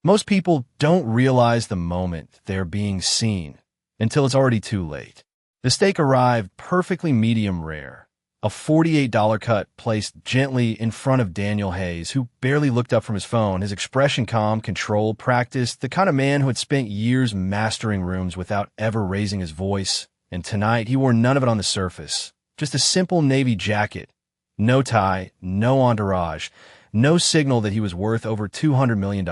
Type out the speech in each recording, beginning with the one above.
Most people don't realize the moment they're being seen until it's already too late. The steak arrived perfectly medium rare, a $48 cut placed gently in front of Daniel Hayes, who barely looked up from his phone, his expression calm, controlled, practiced, the kind of man who had spent years mastering rooms without ever raising his voice. And tonight, he wore none of it on the surface. Just a simple navy jacket. No tie, no entourage, no signal that he was worth over $200 million.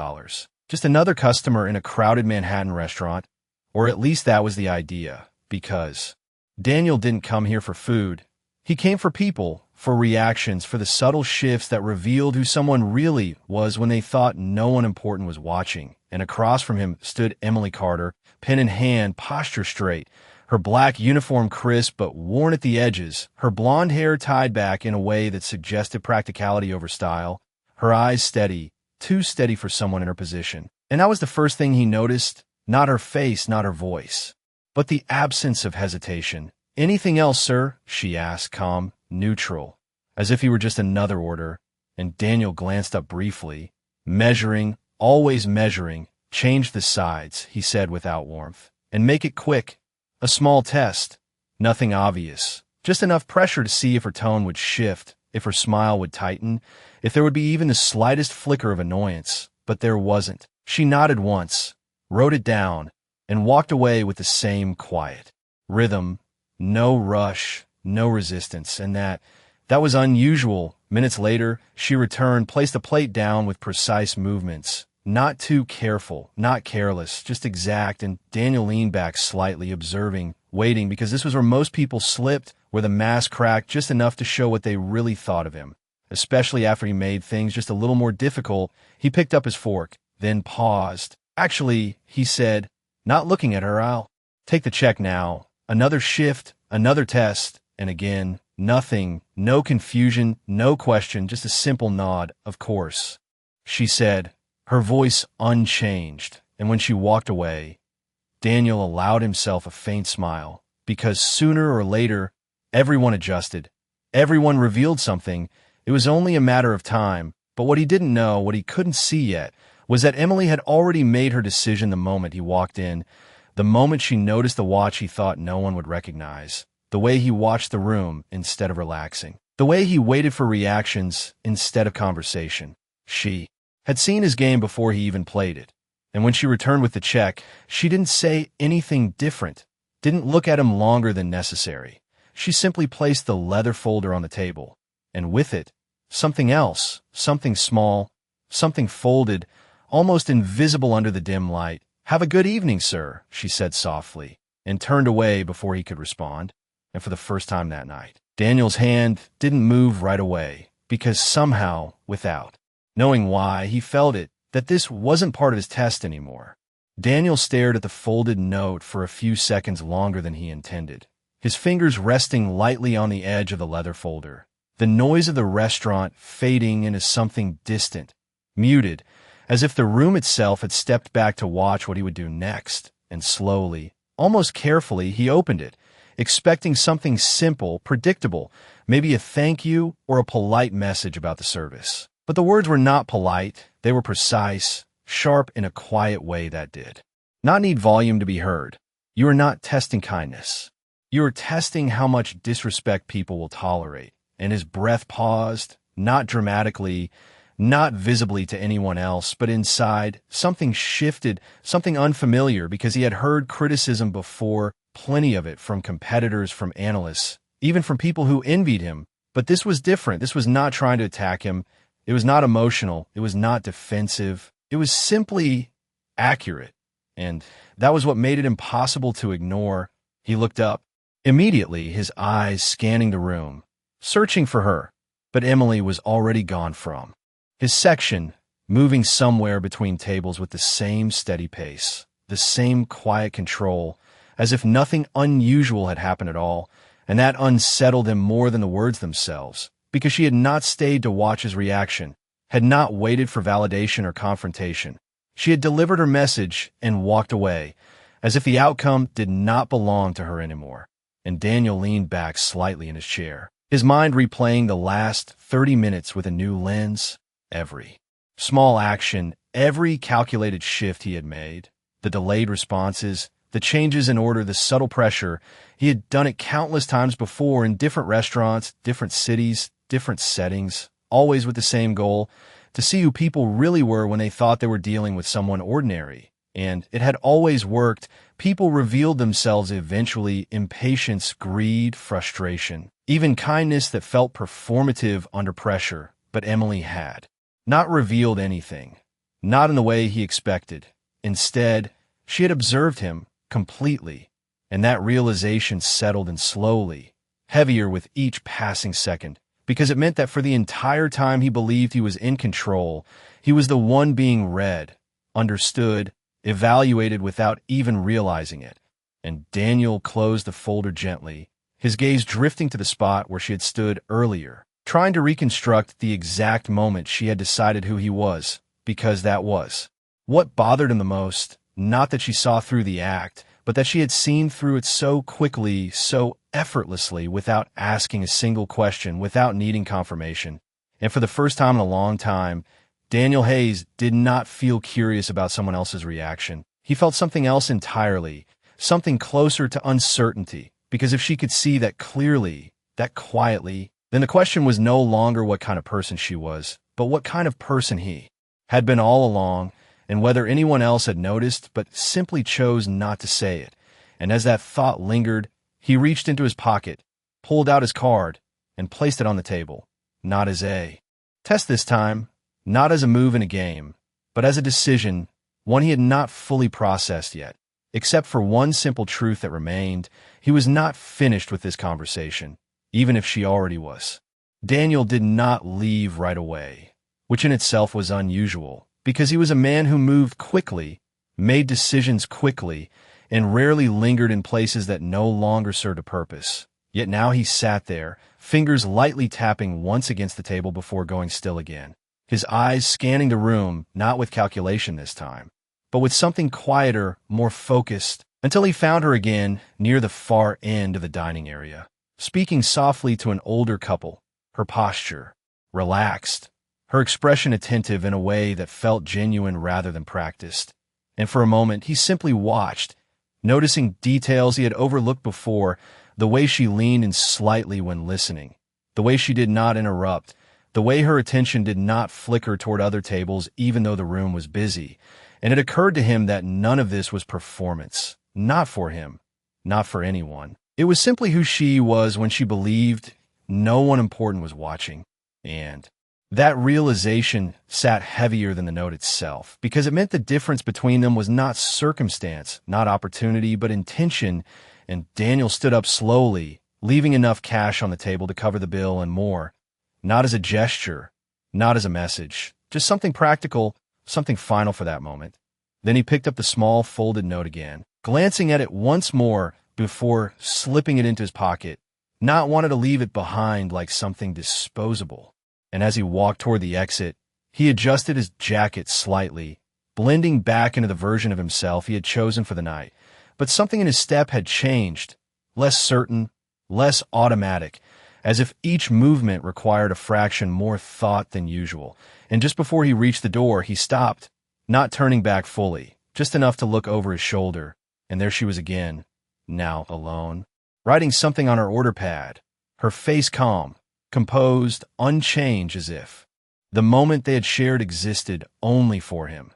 Just another customer in a crowded Manhattan restaurant. Or at least that was the idea, because Daniel didn't come here for food. He came for people, for reactions, for the subtle shifts that revealed who someone really was when they thought no one important was watching. And across from him stood Emily Carter, pen in hand, posture straight, her black uniform crisp but worn at the edges, her blonde hair tied back in a way that suggested practicality over style, her eyes steady, too steady for someone in her position. And that was the first thing he noticed, not her face, not her voice, but the absence of hesitation. "Anything else, sir?" she asked, calm, neutral, as if he were just another order. And Daniel glanced up briefly. "Measuring, always measuring. Change the sides," he said without warmth. "And make it quick. A small test. Nothing obvious. Just enough pressure to see if her tone would shift, if her smile would tighten, if there would be even the slightest flicker of annoyance. But there wasn't. She nodded once, wrote it down, and walked away with the same quiet rhythm. No rush, no resistance, and that was unusual. Minutes later, she returned, placed a plate down with precise movements. Not too careful, not careless, just exact, and Daniel leaned back slightly, observing, waiting, because this was where most people slipped, where the mask cracked just enough to show what they really thought of him. Especially after he made things just a little more difficult, he picked up his fork, then paused. "Actually," he said, not looking at her, "I'll take the check now." Another shift, another test, and again, nothing, no confusion, no question, just a simple nod. "Of course," she said, her voice unchanged. And when she walked away, Daniel allowed himself a faint smile, because sooner or later, everyone adjusted. Everyone revealed something. It was only a matter of time. But what he didn't know, what he couldn't see yet, was that Emily had already made her decision the moment he walked in, the moment she noticed the watch he thought no one would recognize, the way he watched the room instead of relaxing, the way he waited for reactions instead of conversation. She had seen his game before he even played it, and when she returned with the check, she didn't say anything different, didn't look at him longer than necessary. She simply placed the leather folder on the table, and with it, something else, something small, something folded, almost invisible under the dim light. "Have a good evening, sir," she said softly, and turned away before he could respond. And for the first time that night, Daniel's hand didn't move right away, because somehow, without knowing why, he felt it, that this wasn't part of his test anymore. Daniel stared at the folded note for a few seconds longer than he intended, his fingers resting lightly on the edge of the leather folder, the noise of the restaurant fading into something distant, muted, as if the room itself had stepped back to watch what he would do next. And slowly, almost carefully, he opened it, expecting something simple, predictable, maybe a thank you or a polite message about the service. But the words were not polite, they were precise, sharp in a quiet way that did not need volume to be heard. "You are not testing kindness. You are testing how much disrespect people will tolerate." And his breath paused, not dramatically, not visibly to anyone else, but inside, something shifted, something unfamiliar, because he had heard criticism before, plenty of it, from competitors, from analysts, even from people who envied him. But this was different. This was not trying to attack him. It was not emotional. It was not defensive. It was simply accurate. And that was what made it impossible to ignore. He looked up, immediately, his eyes scanning the room, searching for her. But Emily was already gone from his section, moving somewhere between tables with the same steady pace, the same quiet control, as if nothing unusual had happened at all, and that unsettled him more than the words themselves, because she had not stayed to watch his reaction, had not waited for validation or confrontation. She had delivered her message and walked away, as if the outcome did not belong to her anymore. And Daniel leaned back slightly in his chair, his mind replaying the last 30 minutes with a new lens. Every small action, Every calculated shift he had made, the delayed responses, the changes in order, the subtle pressure, he had done it countless times before in different restaurants, different cities, different settings, always with the same goal, to see who people really were when they thought they were dealing with someone ordinary. And it had always worked. People revealed themselves eventually: impatience, greed, frustration, even kindness that felt performative under pressure. But Emily had not revealed anything, not in the way he expected. Instead, she had observed him completely, and that realization settled in slowly, heavier with each passing second, because it meant that for the entire time he believed he was in control, he was the one being read, understood, evaluated without even realizing it. And Daniel closed the folder gently, his gaze drifting to the spot where she had stood earlier, trying to reconstruct the exact moment she had decided who he was, because that was what bothered him the most. Not that she saw through the act, but that she had seen through it so quickly, so effortlessly, without asking a single question, without needing confirmation. And for the first time in a long time, Daniel Hayes did not feel curious about someone else's reaction. He felt something else entirely, something closer to uncertainty, because if she could see that clearly, that quietly, then the question was no longer what kind of person she was, but what kind of person he had been all along, and whether anyone else had noticed but simply chose not to say it. And as that thought lingered, he reached into his pocket, pulled out his card, and placed it on the table. Not as a test this time, not as a move in a game, but as a decision, one he had not fully processed yet. Except for one simple truth that remained: he was not finished with this conversation, even if she already was. Daniel did not leave right away, which in itself was unusual, because he was a man who moved quickly, made decisions quickly, and rarely lingered in places that no longer served a purpose. Yet now he sat there, fingers lightly tapping once against the table before going still again, his eyes scanning the room, not with calculation this time, but with something quieter, more focused, until he found her again near the far end of the dining area, speaking softly to an older couple, her posture relaxed, her expression attentive in a way that felt genuine rather than practiced. And for a moment, he simply watched, noticing details he had overlooked before: the way she leaned in slightly when listening, the way she did not interrupt, the way her attention did not flicker toward other tables even though the room was busy. And it occurred to him that none of this was performance, not for him, not for anyone. It was simply who she was when she believed no one important was watching. And that realization sat heavier than the note itself, because it meant the difference between them was not circumstance, not opportunity, but intention. And Daniel stood up slowly, leaving enough cash on the table to cover the bill and more. Not as a gesture, not as a message, just something practical, something final for that moment. Then he picked up the small folded note again, glancing at it once more before slipping it into his pocket, not wanting to leave it behind like something disposable. And as he walked toward the exit, he adjusted his jacket slightly, blending back into the version of himself he had chosen for the night. But something in his step had changed, less certain, less automatic, as if each movement required a fraction more thought than usual. And just before he reached the door, he stopped, not turning back fully, just enough to look over his shoulder. And there she was again, now alone, writing something on her order pad, her face calm, composed, unchanged, as if the moment they had shared existed only for him.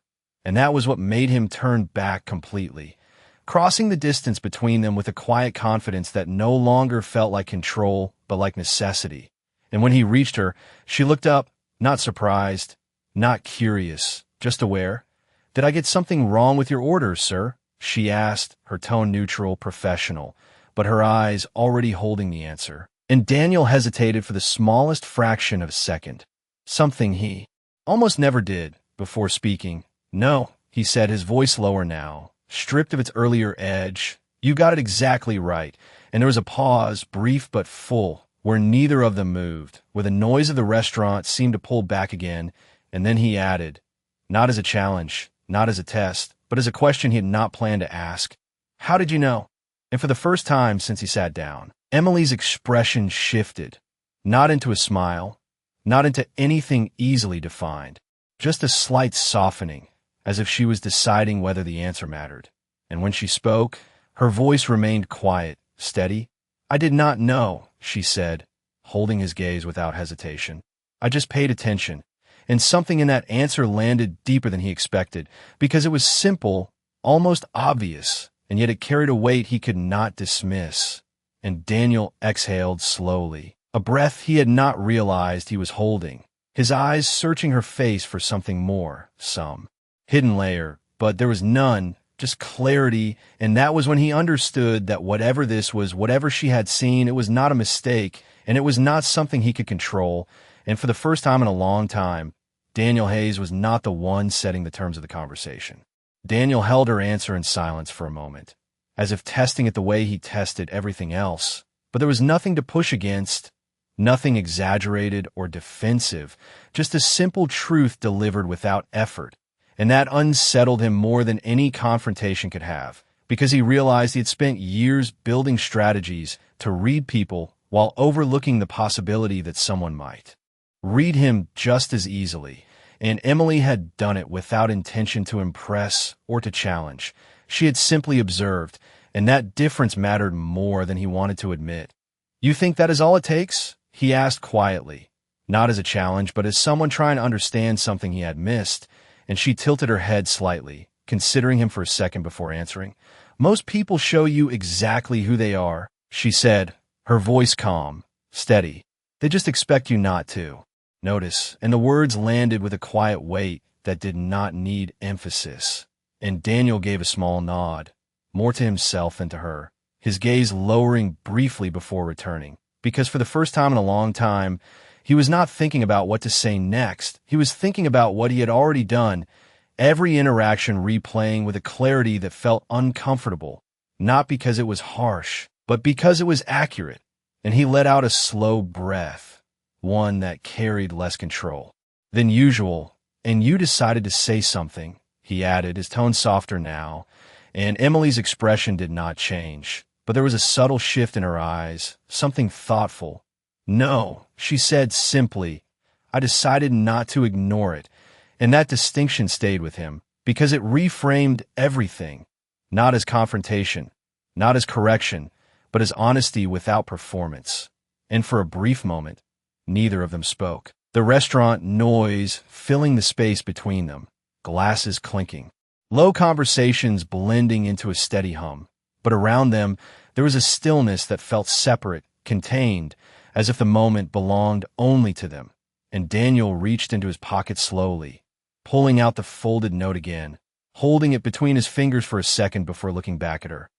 And that was what made him turn back completely, crossing the distance between them with a quiet confidence that no longer felt like control, but like necessity. And when he reached her, she looked up, not surprised, not curious, just aware. "Did I get something wrong with your order, sir?" she asked, her tone neutral, professional, but her eyes already holding the answer. And Daniel hesitated for the smallest fraction of a second, something he almost never did before speaking. "No," he said, his voice lower now, stripped of its earlier edge. "You got it exactly right." And there was a pause, brief but full, where neither of them moved, where the noise of the restaurant seemed to pull back again. And then he added, not as a challenge, not as a test, but as a question he had not planned to ask: "How did you know?" And for the first time since he sat down, Emily's expression shifted, not into a smile, not into anything easily defined, just a slight softening, as if she was deciding whether the answer mattered. And when she spoke, her voice remained quiet, steady. "I did not know," she said, holding his gaze without hesitation. "I just paid attention." And something in that answer landed deeper than he expected, because it was simple, almost obvious, and yet it carried a weight he could not dismiss. And Daniel exhaled slowly, a breath he had not realized he was holding, his eyes searching her face for something more, some hidden layer, but there was none, just clarity, and that was when he understood that whatever this was, whatever she had seen, it was not a mistake, and it was not something he could control, and for the first time in a long time, Daniel Hayes was not the one setting the terms of the conversation. Daniel held her answer in silence for a moment, as if testing it the way he tested everything else, but there was nothing to push against, nothing exaggerated or defensive, just a simple truth delivered without effort. And that unsettled him more than any confrontation could have, because he realized he had spent years building strategies to read people while overlooking the possibility that someone might read him just as easily. And Emily had done it without intention to impress or to challenge. She had simply observed, and that difference mattered more than he wanted to admit. "You think that is all it takes?" he asked quietly, not as a challenge, but as someone trying to understand something he had missed. And she tilted her head slightly, considering him for a second before answering. "Most people show you exactly who they are," she said, her voice calm, steady. "They just expect you not to notice." And the words landed with a quiet weight that did not need emphasis. And Daniel gave a small nod, more to himself than to her, his gaze lowering briefly before returning, because for the first time in a long time, he was not thinking about what to say next. He was thinking about what he had already done, every interaction replaying with a clarity that felt uncomfortable, not because it was harsh, but because it was accurate. And he let out a slow breath, one that carried less control than usual. "And you decided to say something," he added, his tone softer now, and Emily's expression did not change, but there was a subtle shift in her eyes, something thoughtful. "No," she said simply. "I decided not to ignore it." And that distinction stayed with him, because it reframed everything, not as confrontation, not as correction, but as honesty without performance. And for a brief moment, neither of them spoke. The restaurant noise filling the space between them, glasses clinking, low conversations blending into a steady hum. But around them, there was a stillness that felt separate, contained, as if the moment belonged only to them. And Daniel reached into his pocket slowly, pulling out the folded note again, holding it between his fingers for a second before looking back at her.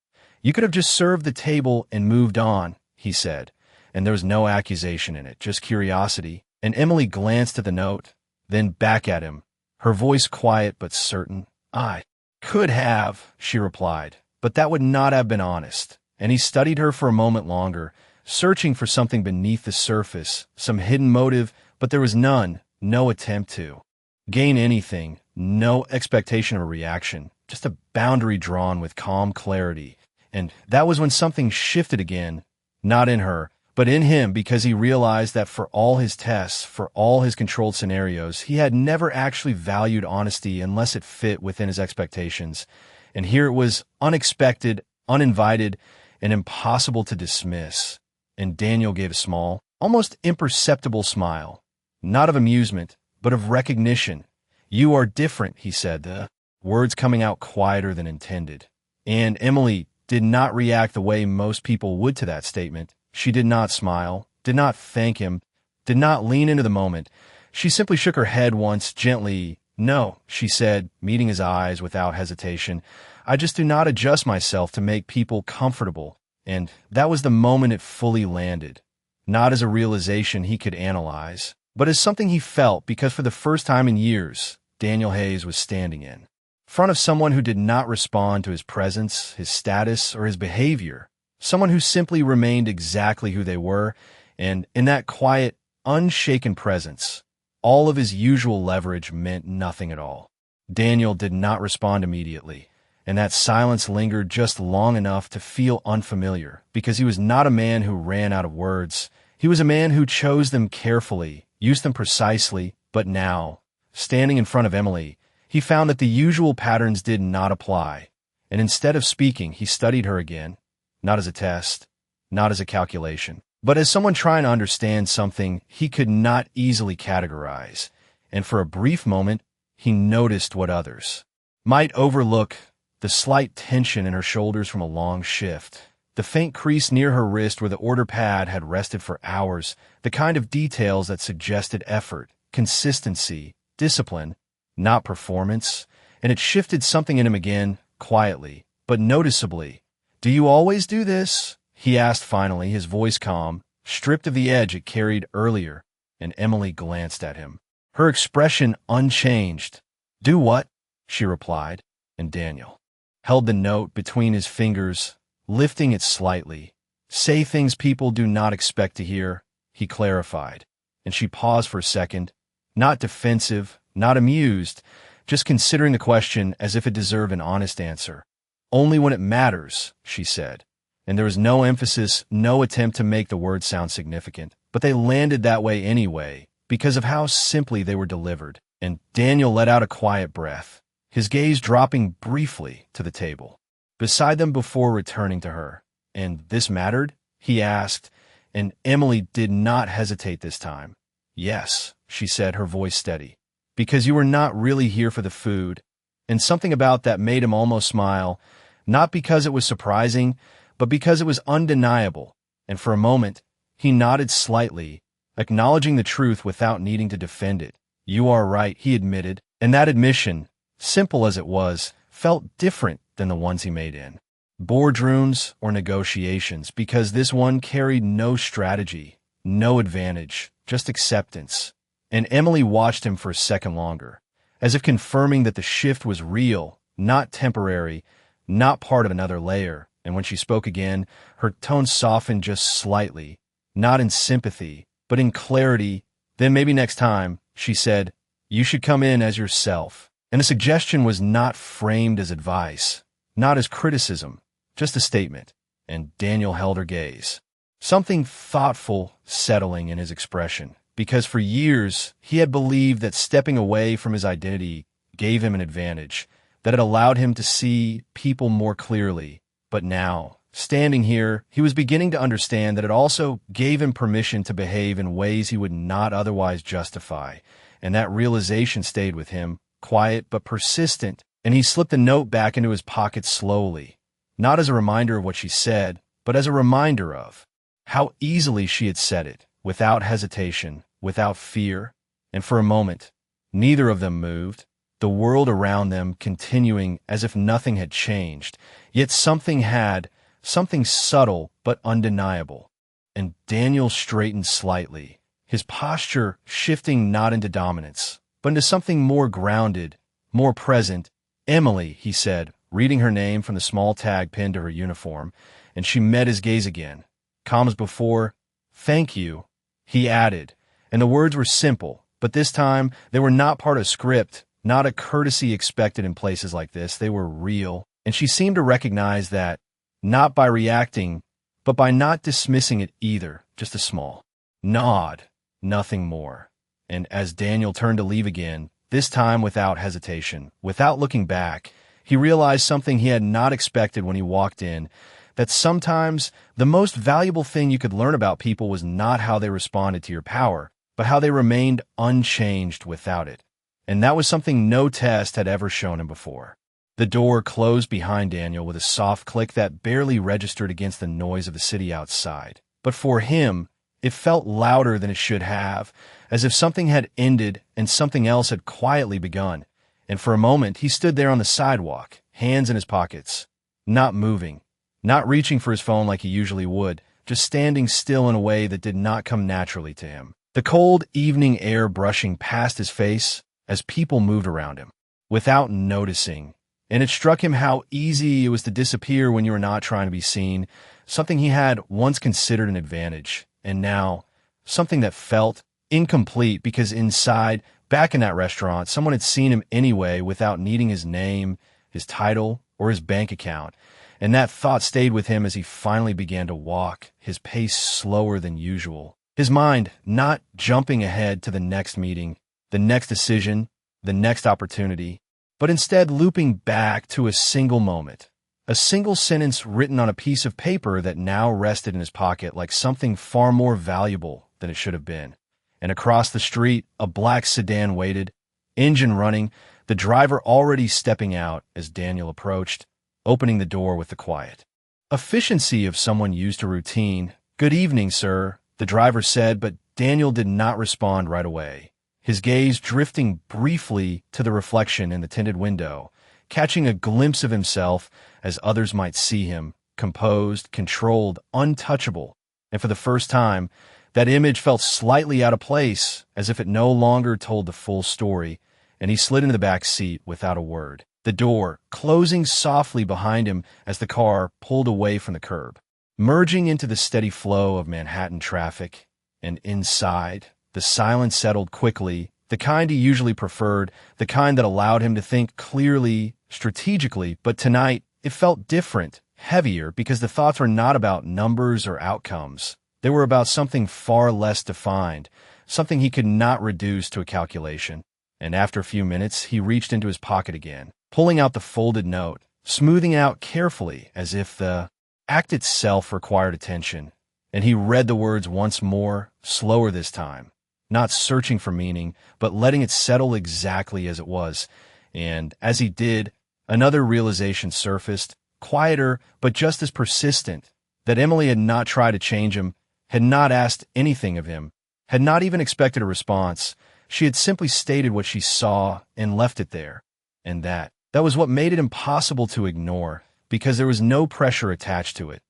"You could have just served the table and moved on," he said, and there was no accusation in it, just curiosity. And Emily glanced at the note, then back at him, her voice quiet but certain. "I could have," she replied, "but that would not have been honest." And he studied her for a moment longer, searching for something beneath the surface, some hidden motive, but there was none, no attempt to gain anything, no expectation of a reaction, just a boundary drawn with calm clarity. And that was when something shifted again, not in her, but in him, because he realized that for all his tests, for all his controlled scenarios, he had never actually valued honesty unless it fit within his expectations. And here it was unexpected, uninvited, and impossible to dismiss. And Daniel gave a small, almost imperceptible smile, not of amusement, but of recognition. "You are different," he said, the words coming out quieter than intended. And Emily did not react the way most people would to that statement. She did not smile, did not thank him, did not lean into the moment. She simply shook her head once gently. "No," she said, meeting his eyes without hesitation. "I just do not adjust myself to make people comfortable." And that was the moment it fully landed, not as a realization he could analyze, but as something he felt, because for the first time in years, Daniel Hayes was standing in front of someone who did not respond to his presence, his status, or his behavior, someone who simply remained exactly who they were, and in that quiet, unshaken presence, all of his usual leverage meant nothing at all. Daniel did not respond immediately, and that silence lingered just long enough to feel unfamiliar, because he was not a man who ran out of words. He was a man who chose them carefully, used them precisely, but now, standing in front of Emily, he found that the usual patterns did not apply, and instead of speaking, he studied her again, not as a test, not as a calculation, but as someone trying to understand something he could not easily categorize. And for a brief moment, he noticed what others might overlook: the slight tension in her shoulders from a long shift, the faint crease near her wrist where the order pad had rested for hours, the kind of details that suggested effort, consistency, discipline, not performance. And it shifted something in him again, quietly, but noticeably. "Do you always do this?" he asked finally, his voice calm, stripped of the edge it carried earlier, and Emily glanced at him, her expression unchanged. "Do what?" she replied, and Daniel held the note between his fingers, lifting it slightly. "Say things people do not expect to hear," he clarified, and she paused for a second, not defensive, not amused, just considering the question as if it deserved an honest answer. "Only when it matters," she said, and there was no emphasis, no attempt to make the words sound significant, but they landed that way anyway, because of how simply they were delivered. And Daniel let out a quiet breath, his gaze dropping briefly to the table beside them before returning to her. "And this mattered?" he asked, and Emily did not hesitate this time. "Yes," she said, her voice steady, "because you were not really here for the food." And something about that made him almost smile, not because it was surprising, but because it was undeniable. And for a moment, he nodded slightly, acknowledging the truth without needing to defend it. "You are right," he admitted, and that admission, simple as it was, felt different than the ones he made in boardrooms or negotiations, because this one carried no strategy, no advantage, just acceptance. And Emily watched him for a second longer, as if confirming that the shift was real, not temporary, not part of another layer. And when she spoke again, her tone softened just slightly, not in sympathy, but in clarity. "Then maybe next time," she said, "you should come in as yourself." And the suggestion was not framed as advice, not as criticism, just a statement. And Daniel held her gaze, something thoughtful settling in his expression, because for years he had believed that stepping away from his identity gave him an advantage, that it allowed him to see people more clearly. But now, standing here, he was beginning to understand that it also gave him permission to behave in ways he would not otherwise justify. And that realization stayed with him, quiet but persistent, and he slipped the note back into his pocket slowly, not as a reminder of what she said, but as a reminder of how easily she had said it, without hesitation, without fear. And for a moment, neither of them moved, the world around them continuing as if nothing had changed. Yet something had, something subtle but undeniable. And Daniel straightened slightly, his posture shifting not into dominance, but into something more grounded, more present. "Emily," he said, reading her name from the small tag pinned to her uniform, and she met his gaze again. Calm as before. "Thank you," he added, and the words were simple, but this time they were not part of script, not a courtesy expected in places like this. They were real, and she seemed to recognize that, not by reacting, but by not dismissing it either, just a small nod, nothing more. And as Daniel turned to leave again, this time without hesitation, without looking back, he realized something he had not expected when he walked in, that sometimes the most valuable thing you could learn about people was not how they responded to your power, but how they remained unchanged without it. And that was something no test had ever shown him before. The door closed behind Daniel with a soft click that barely registered against the noise of the city outside. But for him, it felt louder than it should have, as if something had ended and something else had quietly begun. And for a moment, he stood there on the sidewalk, hands in his pockets, not moving, not reaching for his phone like he usually would, just standing still in a way that did not come naturally to him. The cold evening air brushing past his face as people moved around him, without noticing. And it struck him how easy it was to disappear when you were not trying to be seen, something he had once considered an advantage, and now something that felt incomplete because inside, back in that restaurant, someone had seen him anyway without needing his name, his title, or his bank account. And that thought stayed with him as he finally began to walk, his pace slower than usual, his mind not jumping ahead to the next meeting, the next decision, the next opportunity, but instead looping back to a single moment. A single sentence written on a piece of paper that now rested in his pocket like something far more valuable than it should have been. And across the street, a black sedan waited, engine running, the driver already stepping out as Daniel approached, opening the door with the quiet efficiency of someone used to routine. "Good evening, sir," the driver said, but Daniel did not respond right away, his gaze drifting briefly to the reflection in the tinted window, catching a glimpse of himself as others might see him, composed, controlled, untouchable. And for the first time, that image felt slightly out of place, as if it no longer told the full story, and he slid into the back seat without a word, the door closing softly behind him as the car pulled away from the curb, merging into the steady flow of Manhattan traffic. And inside, the silence settled quickly, the kind he usually preferred, the kind that allowed him to think clearly, strategically, but tonight it felt different, heavier, because the thoughts were not about numbers or outcomes. They were about something far less defined, something he could not reduce to a calculation. And after a few minutes, he reached into his pocket again, pulling out the folded note, smoothing it out carefully as if the act itself required attention. And he read the words once more, slower this time, not searching for meaning, but letting it settle exactly as it was. And as he did, another realization surfaced, quieter but just as persistent, that Emily had not tried to change him, had not asked anything of him, had not even expected a response. She had simply stated what she saw and left it there. And that was what made it impossible to ignore, because there was no pressure attached to it.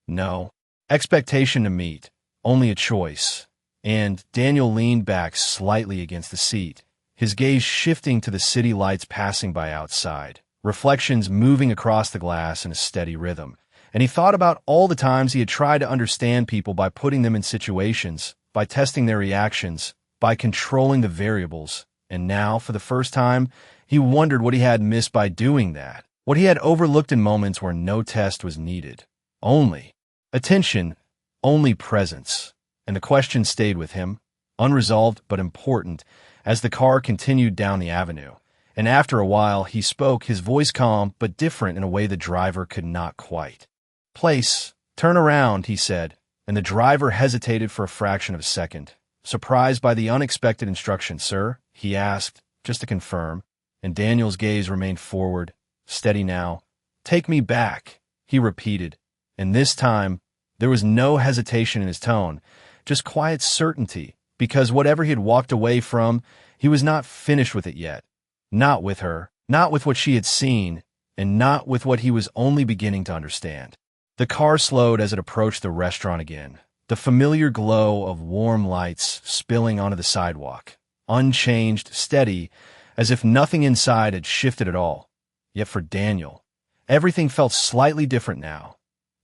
No expectation to meet, only a choice. And Daniel leaned back slightly against the seat, his gaze shifting to the city lights passing by outside, reflections moving across the glass in a steady rhythm. And he thought about all the times he had tried to understand people by putting them in situations, by testing their reactions, by controlling the variables. And now, for the first time, he wondered what he had missed by doing that, what he had overlooked in moments where no test was needed. Only attention, only presence. And the question stayed with him, unresolved but important, as the car continued down the avenue. And after a while, he spoke, his voice calm but different in a way the driver could not quite place. "Turn around," he said, and the driver hesitated for a fraction of a second. "Surprised by the unexpected instruction, sir?" he asked, just to confirm, and Daniel's gaze remained forward, steady now. "Take me back," he repeated, and this time there was no hesitation in his tone, just quiet certainty, because whatever he had walked away from, he was not finished with it yet. Not with her, not with what she had seen, and not with what he was only beginning to understand. The car slowed as it approached the restaurant again, the familiar glow of warm lights spilling onto the sidewalk, unchanged, steady, as if nothing inside had shifted at all. Yet for Daniel, everything felt slightly different now.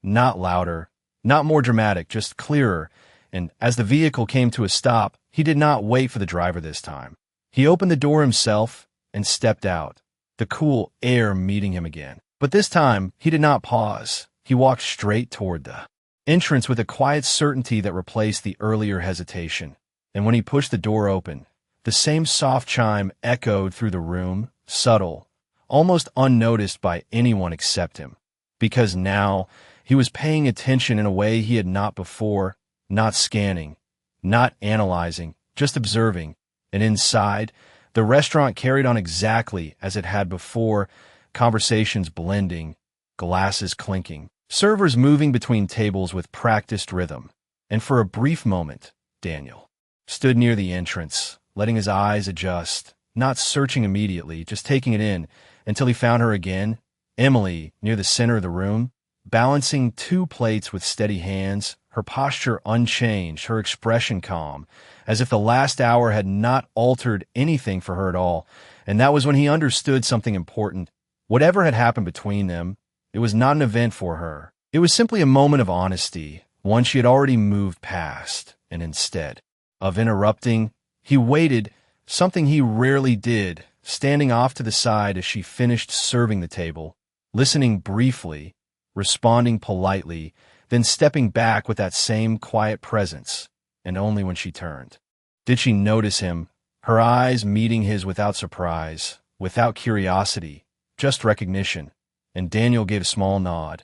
Not louder, not more dramatic, just clearer, and as the vehicle came to a stop, he did not wait for the driver this time. He opened the door himself and stepped out, the cool air meeting him again. But this time, he did not pause. He walked straight toward the entrance with a quiet certainty that replaced the earlier hesitation. And when he pushed the door open, the same soft chime echoed through the room, subtle, almost unnoticed by anyone except him. Because now, he was paying attention in a way he had not before, not scanning, not analyzing, just observing. And inside, the restaurant carried on exactly as it had before, conversations blending, glasses clinking, servers moving between tables with practiced rhythm. And for a brief moment, Daniel stood near the entrance, letting his eyes adjust, not searching immediately, just taking it in, until he found her again, Emily, near the center of the room, balancing two plates with steady hands, her posture unchanged, her expression calm, as if the last hour had not altered anything for her at all. And that was when he understood something important. Whatever had happened between them, it was not an event for her. It was simply a moment of honesty, one she had already moved past. And instead of interrupting, he waited, something he rarely did, standing off to the side as she finished serving the table, listening briefly, responding politely, then stepping back with that same quiet presence, and only when she turned did she notice him, her eyes meeting his without surprise, without curiosity, just recognition, and Daniel gave a small nod,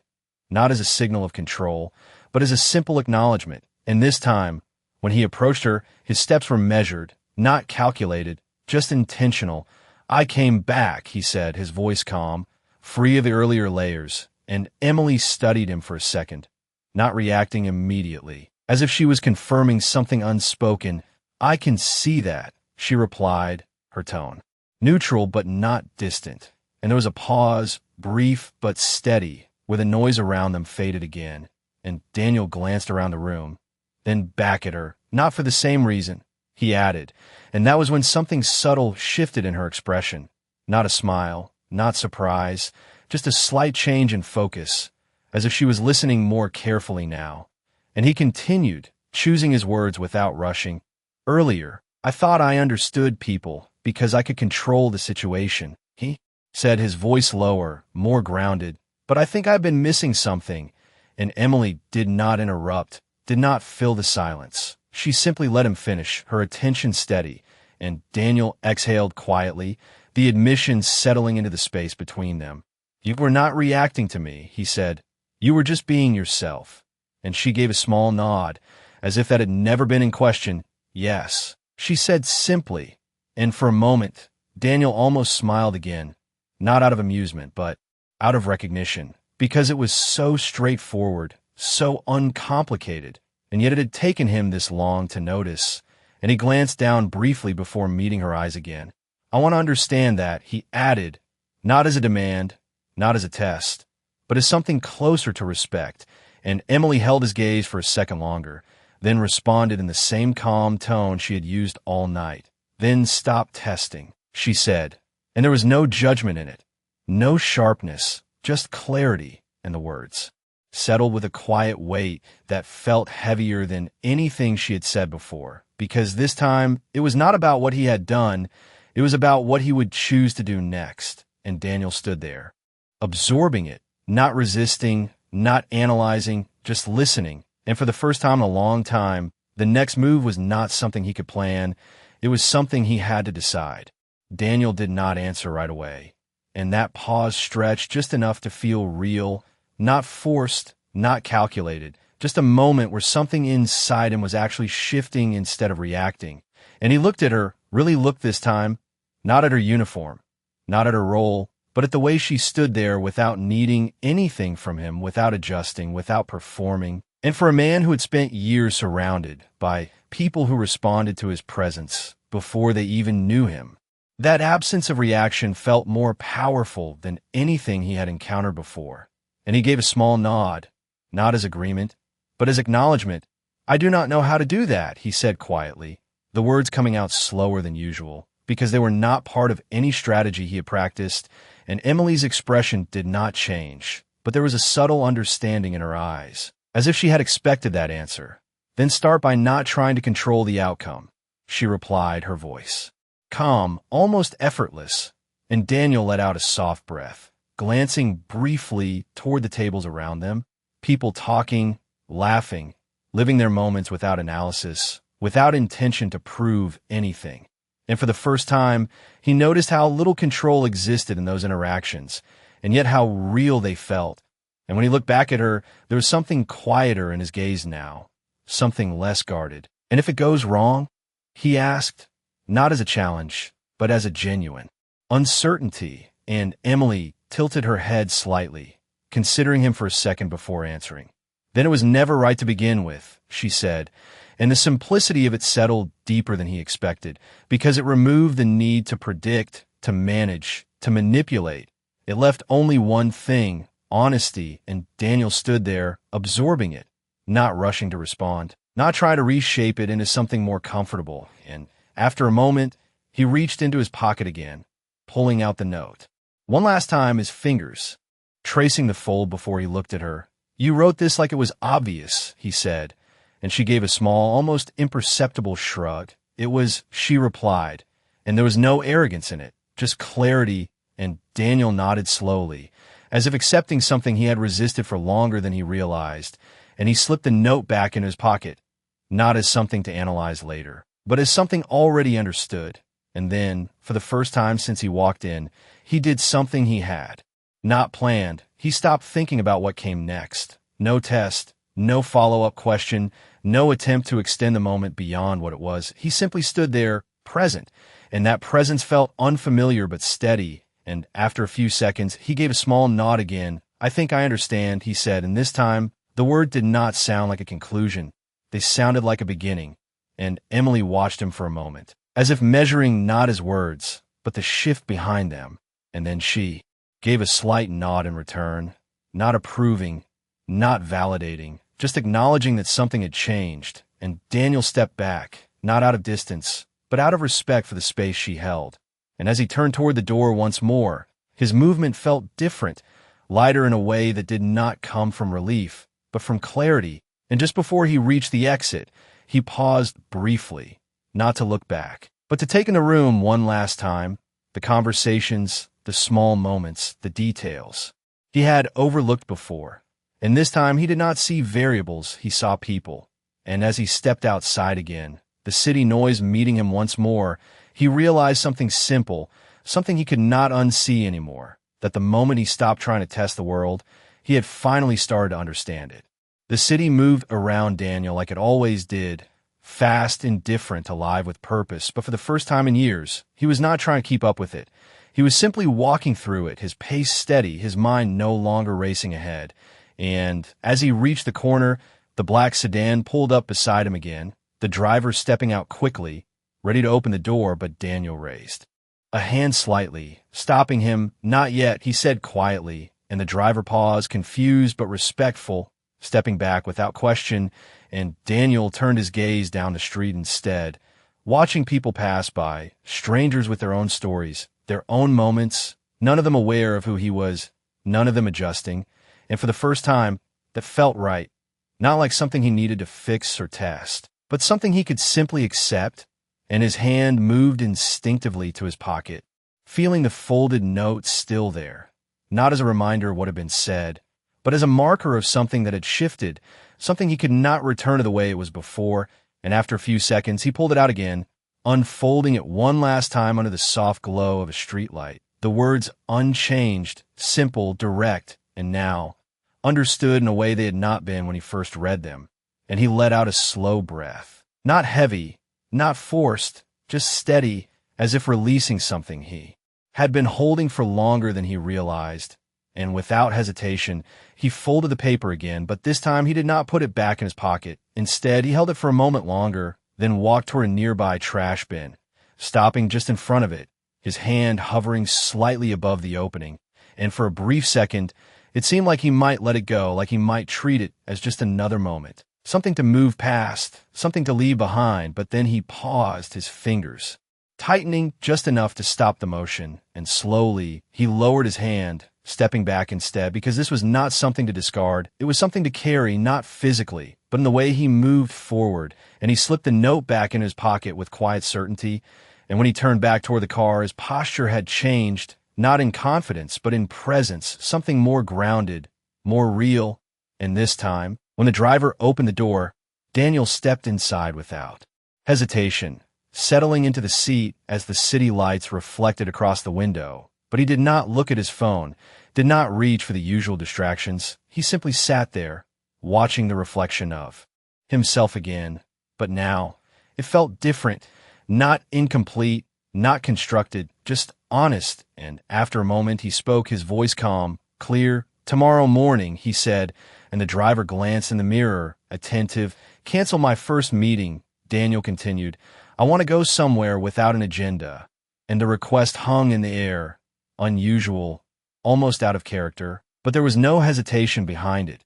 not as a signal of control, but as a simple acknowledgement. And this time, when he approached her, his steps were measured, not calculated, just intentional. "I came back," he said, his voice calm, free of the earlier layers, and Emily studied him for a second, not reacting immediately, as if she was confirming something unspoken. "I can see that," she replied, her tone neutral but not distant. And there was a pause, brief but steady, where the noise around them faded again, and Daniel glanced around the room, then back at her, not for the same reason, he added, and that was when something subtle shifted in her expression. Not a smile, not surprise, just a slight change in focus, as if she was listening more carefully now. And he continued, choosing his words without rushing. "Earlier, I thought I understood people because I could control the situation," he said, his voice lower, more grounded. "But I think I've been missing something." And Emily did not interrupt, did not fill the silence. She simply let him finish, her attention steady, and Daniel exhaled quietly, the admission settling into the space between them. "You were not reacting to me," he said. "You were just being yourself." And she gave a small nod, as if that had never been in question. "Yes," she said simply, and for a moment, Daniel almost smiled again, not out of amusement, but out of recognition, because it was so straightforward, so uncomplicated, and yet it had taken him this long to notice. And he glanced down briefly before meeting her eyes again. "I want to understand that," he added, not as a demand, not as a test, but as something closer to respect. And Emily held his gaze for a second longer, then responded in the same calm tone she had used all night. "Then stop testing," she said, and there was no judgment in it, no sharpness, just clarity in the words, settled with a quiet weight that felt heavier than anything she had said before, because this time it was not about what he had done, it was about what he would choose to do next. And Daniel stood there, absorbing it, not resisting, not analyzing, just listening. And for the first time in a long time, the next move was not something he could plan, it was something he had to decide. Daniel did not answer right away, and that pause stretched just enough to feel real, not forced, not calculated, just a moment where something inside him was actually shifting instead of reacting. And he looked at her, really looked this time, not at her uniform, not at her role, but at the way she stood there without needing anything from him, without adjusting, without performing. And for a man who had spent years surrounded by people who responded to his presence before they even knew him, that absence of reaction felt more powerful than anything he had encountered before. And he gave a small nod, not as agreement, but as acknowledgement. "I do not know how to do that," he said quietly, the words coming out slower than usual, because they were not part of any strategy he had practiced. And Emily's expression did not change, but there was a subtle understanding in her eyes, as if she had expected that answer. "Then start by not trying to control the outcome," she replied, her voice calm, almost effortless. And Daniel let out a soft breath, glancing briefly toward the tables around them, people talking, laughing, living their moments without analysis, without intention to prove anything. And for the first time, he noticed how little control existed in those interactions, and yet how real they felt. And when he looked back at her, there was something quieter in his gaze now, something less guarded. "And if it goes wrong?" he asked, not as a challenge, but as a genuine uncertainty. And Emily tilted her head slightly, considering him for a second before answering. "Then it was never right to begin with," she said, and the simplicity of it settled deeper than he expected, because it removed the need to predict, to manage, to manipulate. It left only one thing, honesty, and Daniel stood there, absorbing it, not rushing to respond, not trying to reshape it into something more comfortable. And after a moment, he reached into his pocket again, pulling out the note. One last time, his fingers tracing the fold before he looked at her. "You wrote this like it was obvious," he said, and she gave a small, almost imperceptible shrug. "It was," she replied, and there was no arrogance in it, just clarity. And Daniel nodded slowly, as if accepting something he had resisted for longer than he realized, and he slipped the note back into his pocket, not as something to analyze later, but as something already understood. And then, for the first time since he walked in, he did something he had not planned. He stopped thinking about what came next. No test, no follow-up question, no attempt to extend the moment beyond what it was. He simply stood there, present, and that presence felt unfamiliar but steady. And after a few seconds, he gave a small nod again. "I think I understand," he said, and this time, the word did not sound like a conclusion. They sounded like a beginning. And Emily watched him for a moment, as if measuring not his words, but the shift behind them. And then she gave a slight nod in return, not approving, not validating, just acknowledging that something had changed. And Daniel stepped back, not out of distance, but out of respect for the space she held. And as he turned toward the door once more, his movement felt different, lighter in a way that did not come from relief, but from clarity. And just before he reached the exit, he paused briefly, not to look back, but to take in the room one last time, the conversations, the small moments, the details he had overlooked before. And this time he did not see variables, he saw people. And as he stepped outside again, the city noise meeting him once more, he realized something simple, something he could not unsee anymore, that the moment he stopped trying to test the world, he had finally started to understand it. The city moved around Daniel like it always did, fast, indifferent, alive with purpose, but for the first time in years, he was not trying to keep up with it. He was simply walking through it, his pace steady, his mind no longer racing ahead. And as he reached the corner, the black sedan pulled up beside him again, the driver stepping out quickly, ready to open the door, but Daniel raised a hand slightly, stopping him. "Not yet," he said quietly, and the driver paused, confused but respectful, stepping back without question, and Daniel turned his gaze down the street instead, watching people pass by, strangers with their own stories, their own moments, none of them aware of who he was, none of them adjusting, and for the first time, that felt right, not like something he needed to fix or test, but something he could simply accept. And his hand moved instinctively to his pocket, feeling the folded note still there, not as a reminder of what had been said, but as a marker of something that had shifted, something he could not return to the way it was before. And after a few seconds, he pulled it out again, unfolding it one last time under the soft glow of a streetlight. The words unchanged, simple, direct, and now understood in a way they had not been when he first read them. And he let out a slow breath, not heavy, not forced, just steady, as if releasing something he had been holding for longer than he realized. And without hesitation, he folded the paper again, but this time he did not put it back in his pocket. Instead, he held it for a moment longer, then walked toward a nearby trash bin, stopping just in front of it, his hand hovering slightly above the opening. And for a brief second, it seemed like he might let it go, like he might treat it as just another moment. Something to move past, something to leave behind, but then he paused, his fingers tightening just enough to stop the motion, and slowly he lowered his hand, stepping back instead, because this was not something to discard. It was something to carry, not physically, but in the way he moved forward, and he slipped the note back in his pocket with quiet certainty. And when he turned back toward the car, his posture had changed, not in confidence, but in presence, something more grounded, more real. And this time, when the driver opened the door, Daniel stepped inside without hesitation, settling into the seat as the city lights reflected across the window. But he did not look at his phone, did not reach for the usual distractions. He simply sat there, watching the reflection of himself again. But now, it felt different, not incomplete, not constructed, just honest. And after a moment, he spoke, his voice calm, clear. "Tomorrow morning," he said, and the driver glanced in the mirror, attentive. "Cancel my first meeting," Daniel continued. "I want to go somewhere without an agenda." And the request hung in the air, unusual, almost out of character, but there was no hesitation behind it,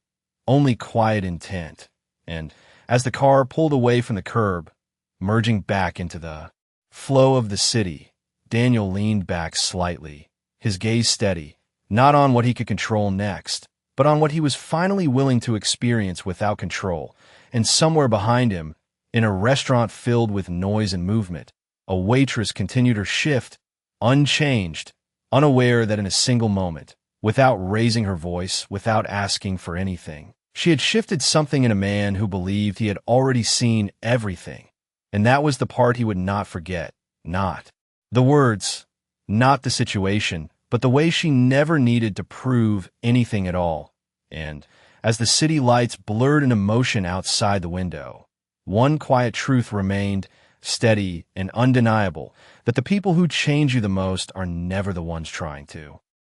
only quiet intent. And as the car pulled away from the curb, merging back into the flow of the city, Daniel leaned back slightly, his gaze steady, not on what he could control next, but on what he was finally willing to experience without control. And somewhere behind him, in a restaurant filled with noise and movement, a waitress continued her shift, unchanged, unaware that in a single moment, without raising her voice, without asking for anything, she had shifted something in a man who believed he had already seen everything. And that was the part he would not forget, not The words, not the situation, but the way she never needed to prove anything at all. And as the city lights blurred into motion outside the window, one quiet truth remained, steady and undeniable, that the people who change you the most are never the ones trying to.